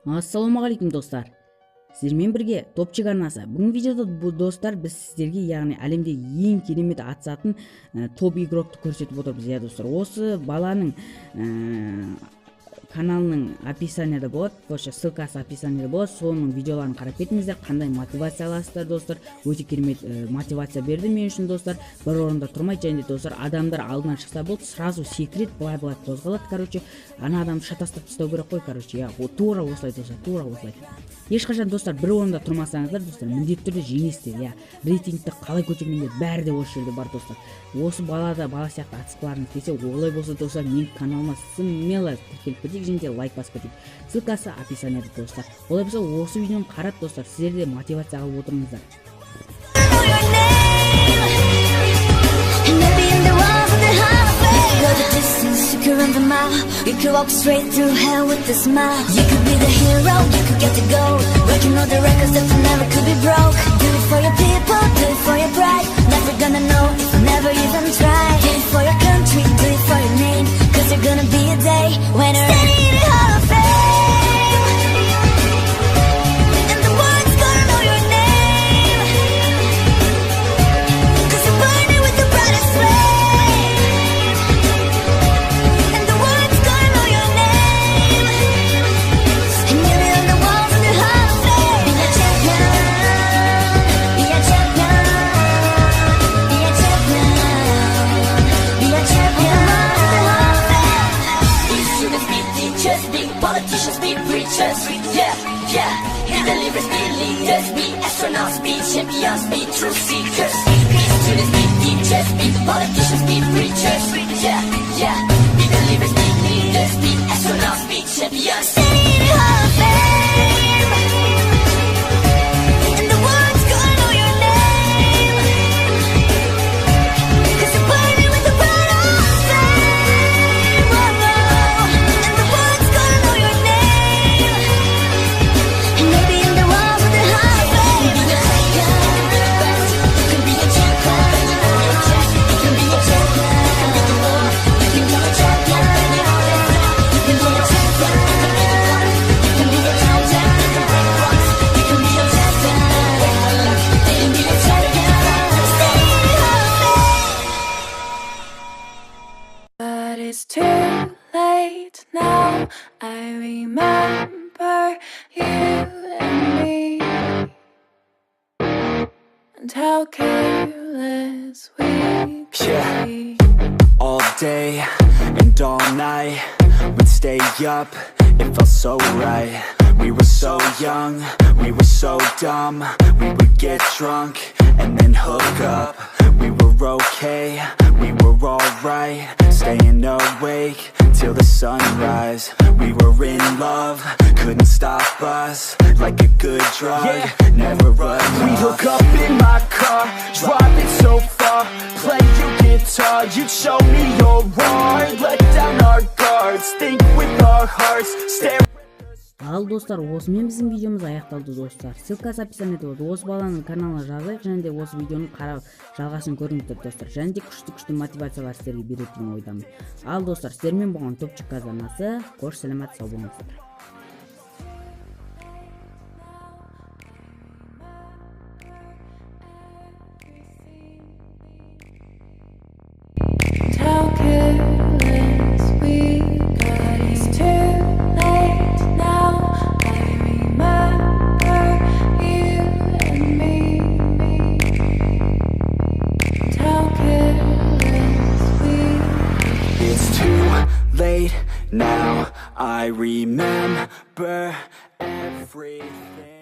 Ассалаумағалейкум достар. Сіздермен бірге топчик арнасы. Бүгін видеода достар біз сіздерге, яғни әлемдегі ең керемет атысатын топ игрокты көрсетіп отырмыз, иә достар. Осы баланың каналының описанияда болады, ссылкасы описанияда болады. Соның видеоларын қарап кетіңіздер, қандай мотивация аласыздар достар. Өте керемет мотивация берді мен үшін достар. Бір орында тұрмайды, және достар, адамдар алдынан шықса болды, сразу секрет былай қозғалады, короче. Ана адамды шатастырып тастау керек қой, короче. Я тура осылай достар, тура осылай. Ешқашан достар бір орында тұрмасаңыздар достар, міндетті түрде жеңесіздер, иә. Рейтингті қалай көтермеңдер, бәрі де осы жерде бар достар. Осы бала сияқты атысқыларыңыз келсе, олай болса достар, менің каналыма смело тіркеліп кетейік, және де лайк басып кетейік. Ссылкасы описанияда достар. Олай болса, осы видеоны қарап достар, сіздер де мотивация алып отырыңыздар. You could run the mile, you could walk straight through hell with a smile. You could be the hero, you could get to go, breaking all the records that never could be broke. Do it for your people, do it for your pride. Never gonna know if you never even try. Do it for your country, do it for your name, cause there's gonna be a day when you're standing in the Hall of Fame, and the world's gonna know your name, cause you're burning with the brightest flame. Astronauts be champions, be truth seekers. Be students, be teachers, be politicians, be preachers. Yeah, yeah. Be believers, be leaders, be astronauts, be champions. Standing in the Hall of Fame, and the world's gonna know your name, cause you're burning with the brightest flame. Oh, no. And the world's gonna know your name, and maybe in the walls of the Hall of Fame. It's too late now. I remember you and me, and how careless we be. All day and all night, we'd stay up, it felt so right. We were so young, we were so dumb. We would get drunk and then hook up. We were okay, we were alright, staying awake till the sunrise. We were in love, couldn't stop us, like a good drug, never enough. We'd hook up in my car, driving so far, play your guitar, you'd show me your art, let down our guards, think with our hearts, stare. Ал достар, осымен біздің видеомыз аяқталды достар. Ссылкасы описанияда болады. Осы баланың каналына жазайық, және де осы видеоны қарап жалғасын көріңіздер достар. Және де күшті мотивациялар сіздерге береді деген ойдамын. Ал достар, сіздермен болған топчик казанасы, қош саламат, сау болыңыздар. How careless we got. It's too late now. I remember you and me, and how careless we. It's too late now, I remember everything.